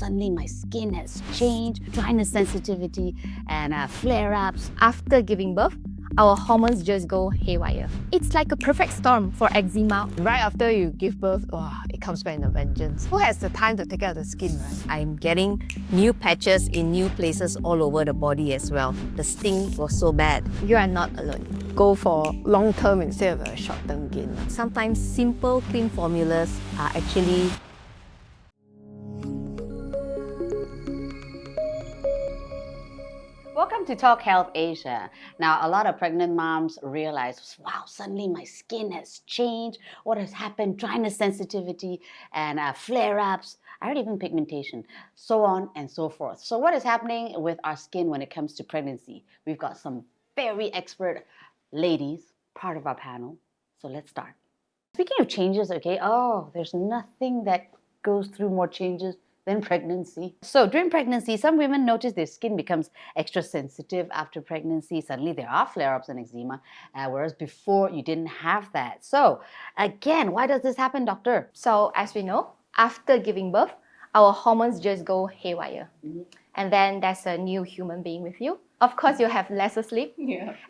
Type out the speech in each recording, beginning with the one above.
suddenly my skin has changed, dryness sensitivity, and flare-ups. After giving birth, our hormones just go haywire. It's like a perfect storm for eczema. Right after you give birth, it comes back in a vengeance. Who has the time to take care of the skin, right? I'm getting new patches in new places all over the body as well. The sting was so bad. You are not alone. Go for long-term instead of a short-term gain. Sometimes simple, clean formulas are actually Welcome to Talk Health Asia. Now, a lot of pregnant moms realize, wow, suddenly my skin has changed. What has happened? Dryness sensitivity and flare-ups. I heard even pigmentation, so on and so forth. So what is happening with our skin when it comes to pregnancy? We've got some very expert ladies, part of our panel. So let's start. Speaking of changes, okay, there's nothing that goes through more changes than pregnancy. So during pregnancy, some women notice their skin becomes extra sensitive after pregnancy. Suddenly there are flare-ups and eczema, whereas before you didn't have that. So again, why does this happen, doctor? So as we know, after giving birth, our hormones just go haywire. And then there's a new human being with you. Of course, you have lesser sleep.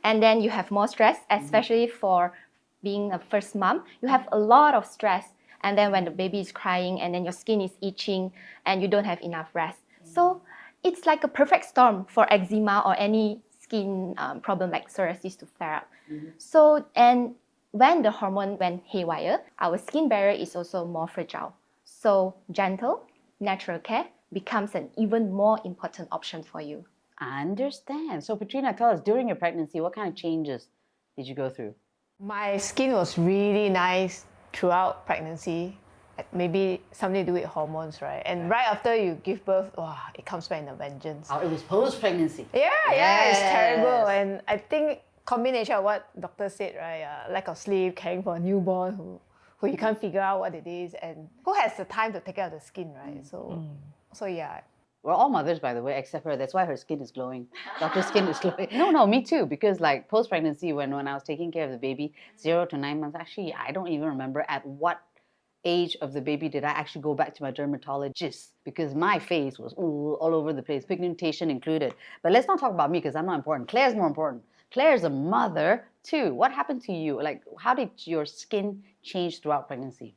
And then you have more stress, especially for being a first mom. You have a lot of stress. And then when the baby is crying and then your skin is itching and you don't have enough rest. So it's like a perfect storm for eczema or any skin problem like psoriasis to flare up. So, and when the hormone went haywire, our skin barrier is also more fragile. So gentle, natural care becomes an even more important option for you. I understand. So Patrina, tell us, during your pregnancy, what kind of changes did you go through? My skin was really nice throughout pregnancy. Maybe something to do with hormones, right? And right after you give birth, it comes back in a vengeance. Oh, it was post-pregnancy. Yeah, it's terrible. And I think combination of what doctor said, right? Lack of sleep, caring for a newborn who you can't figure out what it is, and who has the time to take care of the skin, right? So yeah. We're all mothers, by the way, except for her. That's why her skin is glowing. Doctor's skin is glowing. No, me too. Because like post-pregnancy, when I was taking care of the baby, 0 to 9 months, actually, I don't even remember at what age of the baby did I actually go back to my dermatologist, because my face was all over the place, pigmentation included. But let's not talk about me because I'm not important. Claire's more important. Claire's a mother too. What happened to you? Like, how did your skin change throughout pregnancy?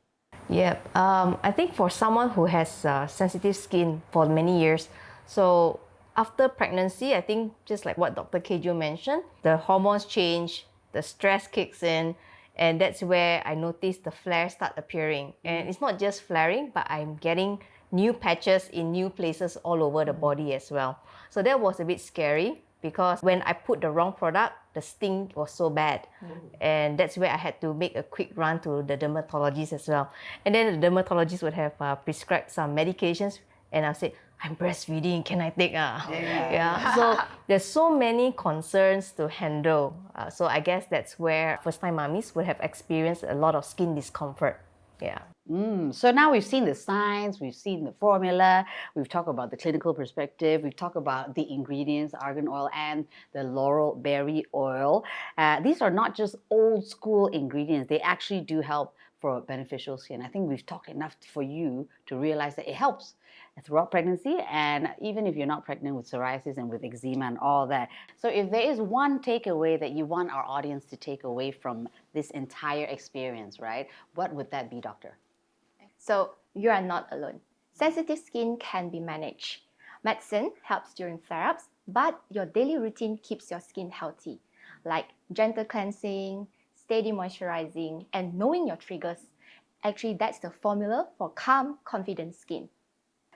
Yeah, I think for someone who has sensitive skin for many years, so after pregnancy, I think just like what Dr. Kaejo mentioned, the hormones change, the stress kicks in, and that's where I noticed the flares start appearing. And it's not just flaring, but I'm getting new patches in new places all over the body as well. So that was a bit scary, because when I put the wrong product, the sting was so bad. And that's where I had to make a quick run to the dermatologist as well. And then the dermatologist would have prescribed some medications, and I said, I'm breastfeeding, can I take? So there's so many concerns to handle. So I guess that's where first-time mummies would have experienced a lot of skin discomfort. Yeah. So now we've seen the science, we've seen the formula, we've talked about the clinical perspective, we've talked about the ingredients, argan oil and the laurel berry oil. These are not just old school ingredients, they actually do help for beneficial skin. I think we've talked enough for you to realize that it helps throughout pregnancy, and even if you're not pregnant with psoriasis and with eczema and all that. So if there is one takeaway that you want our audience to take away from this entire experience, right? What would that be, doctor? So you are not alone. Sensitive skin can be managed. Medicine helps during flare-ups, but your daily routine keeps your skin healthy, like gentle cleansing, steady moisturizing, and knowing your triggers. Actually, that's the formula for calm, confident skin.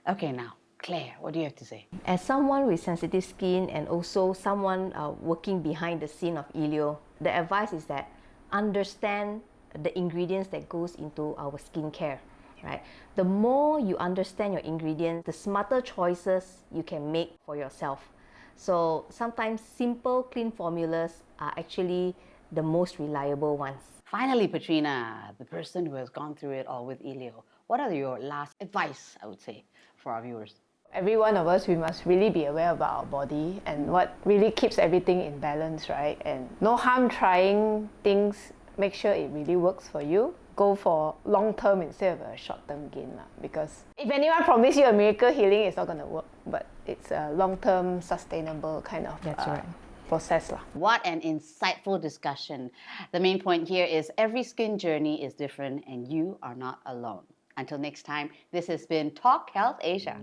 Okay, now, Claire, what do you have to say? As someone with sensitive skin and also someone working behind the scene of Elio, the advice is that understand the ingredients that goes into our skincare, right? The more you understand your ingredients, the smarter choices you can make for yourself. So sometimes simple, clean formulas are actually the most reliable ones. Finally, Patrina, the person who has gone through it all with Elio, what are your last advice, I would say, for our viewers? Every one of us, we must really be aware about our body and what really keeps everything in balance, right? And no harm trying things, make sure it really works for you. go for long-term instead of a short-term gain. Because if anyone promise you a miracle healing, it's not going to work. But it's a long-term, sustainable kind of process. What an insightful discussion. The main point here is every skin journey is different and you are not alone. Until next time, this has been Talk Health Asia.